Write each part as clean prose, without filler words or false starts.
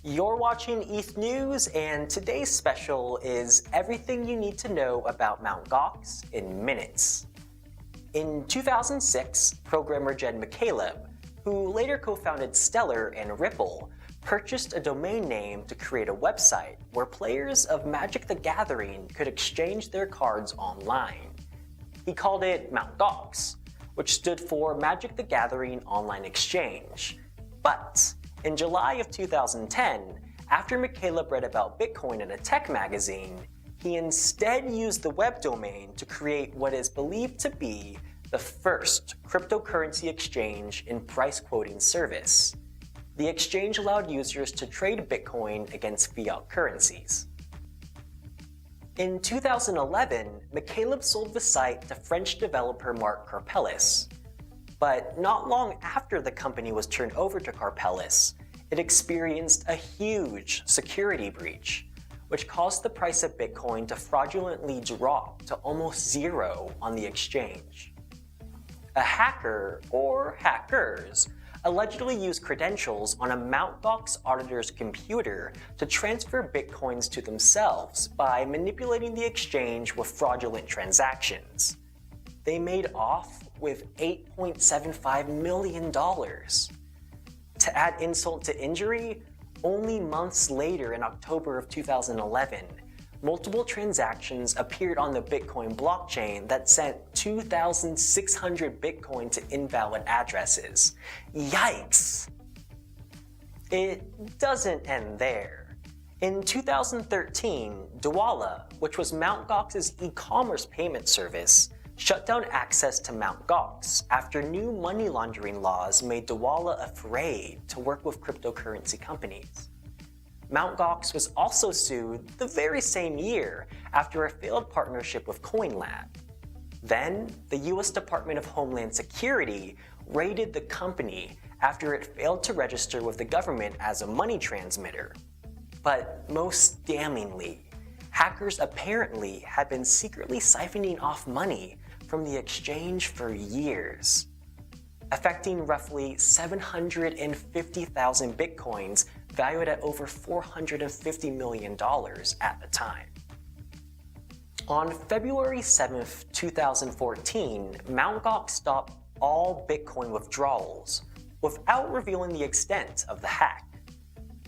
You're watching ETHNews, and today's special is everything you need to know about Mt. Gox in minutes. In 2006, programmer Jen McCaleb, who later co-founded Stellar and Ripple, purchased a domain name to create a website where players of Magic the Gathering could exchange their cards online. He called it Mt. Gox, which stood for Magic the Gathering Online Exchange. But in July of 2010, after McCaleb read about Bitcoin in a tech magazine, he instead used the web domain to create what is believed to be the first cryptocurrency exchange and price quoting service. The exchange allowed users to trade Bitcoin against fiat currencies. In 2011, McCaleb sold the site to French developer Marc Karpelès. But not long after the company was turned over to Karpelès, it experienced a huge security breach, which caused the price of Bitcoin to fraudulently drop to almost zero on the exchange. A hacker, or hackers, allegedly used credentials on a Mt. Gox auditor's computer to transfer Bitcoins to themselves by manipulating the exchange with fraudulent transactions. They made off with $8.75 million. To add insult to injury, only months later in October of 2011, multiple transactions appeared on the Bitcoin blockchain that sent 2,600 Bitcoin to invalid addresses. Yikes! It doesn't end there. In 2013, Dwolla, which was Mt. Gox's e-commerce payment service, shut down access to Mt. Gox after new money laundering laws made Dwolla afraid to work with cryptocurrency companies. Mt. Gox was also sued the very same year after a failed partnership with CoinLab. Then, the US Department of Homeland Security raided the company after it failed to register with the government as a money transmitter. But most damningly, hackers apparently had been secretly siphoning off money from the exchange for years, affecting roughly 750,000 Bitcoins valued at over $450 million at the time. On February 7, 2014, Mt. Gox stopped all Bitcoin withdrawals without revealing the extent of the hack.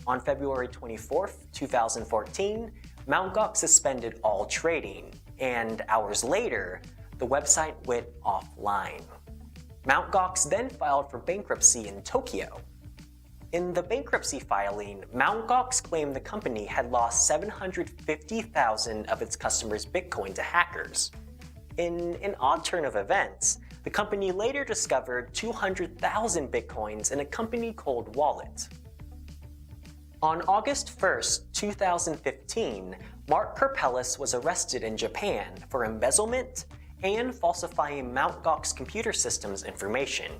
On February 24, 2014, Mt. Gox suspended all trading, and hours later, the website went offline. Mt. Gox then filed for bankruptcy in Tokyo. In the bankruptcy filing, Mt. Gox claimed the company had lost 750,000 of its customers' Bitcoin to hackers. In an odd turn of events, the company later discovered 200,000 Bitcoins in a company called Wallet. On August 1, 2015, Marc Karpelès was arrested in Japan for embezzlement and falsifying Mt. Gox computer systems information.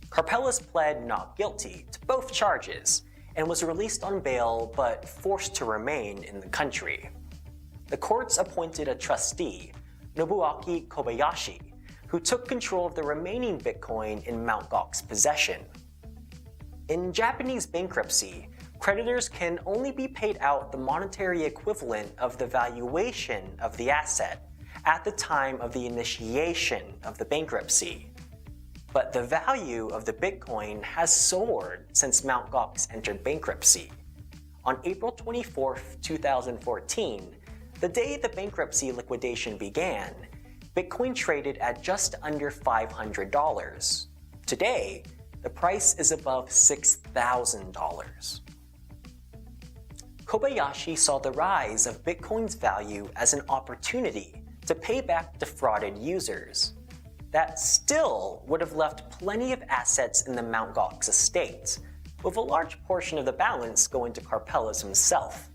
Karpelès pled not guilty to both charges and was released on bail but forced to remain in the country. The courts appointed a trustee, Nobuaki Kobayashi, who took control of the remaining Bitcoin in Mt. Gox possession. In Japanese bankruptcy, creditors can only be paid out the monetary equivalent of the valuation of the asset at the time of the initiation of the bankruptcy. But the value of the Bitcoin has soared since Mt. Gox entered bankruptcy. On April 24, 2014, the day the bankruptcy liquidation began, Bitcoin traded at just under $500. Today, the price is above $6,000. Kobayashi saw the rise of Bitcoin's value as an opportunity to pay back defrauded users. That still would have left plenty of assets in the Mt. Gox estate, with a large portion of the balance going to Karpelès himself.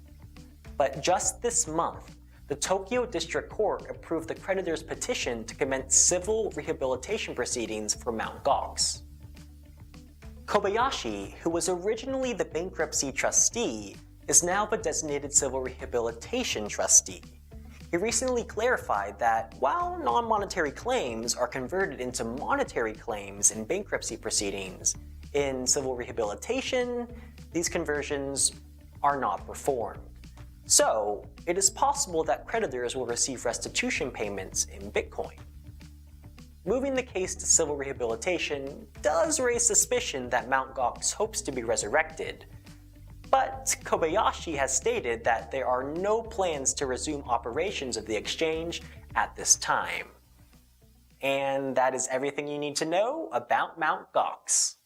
But just this month, the Tokyo District Court approved the creditor's petition to commence civil rehabilitation proceedings for Mt. Gox. Kobayashi, who was originally the bankruptcy trustee, is now the designated civil rehabilitation trustee. He recently clarified that while non-monetary claims are converted into monetary claims in bankruptcy proceedings, in civil rehabilitation, these conversions are not performed. So, it is possible that creditors will receive restitution payments in Bitcoin. Moving the case to civil rehabilitation does raise suspicion that Mt. Gox hopes to be resurrected, but Kobayashi has stated that there are no plans to resume operations of the exchange at this time. And that is everything you need to know about Mt. Gox.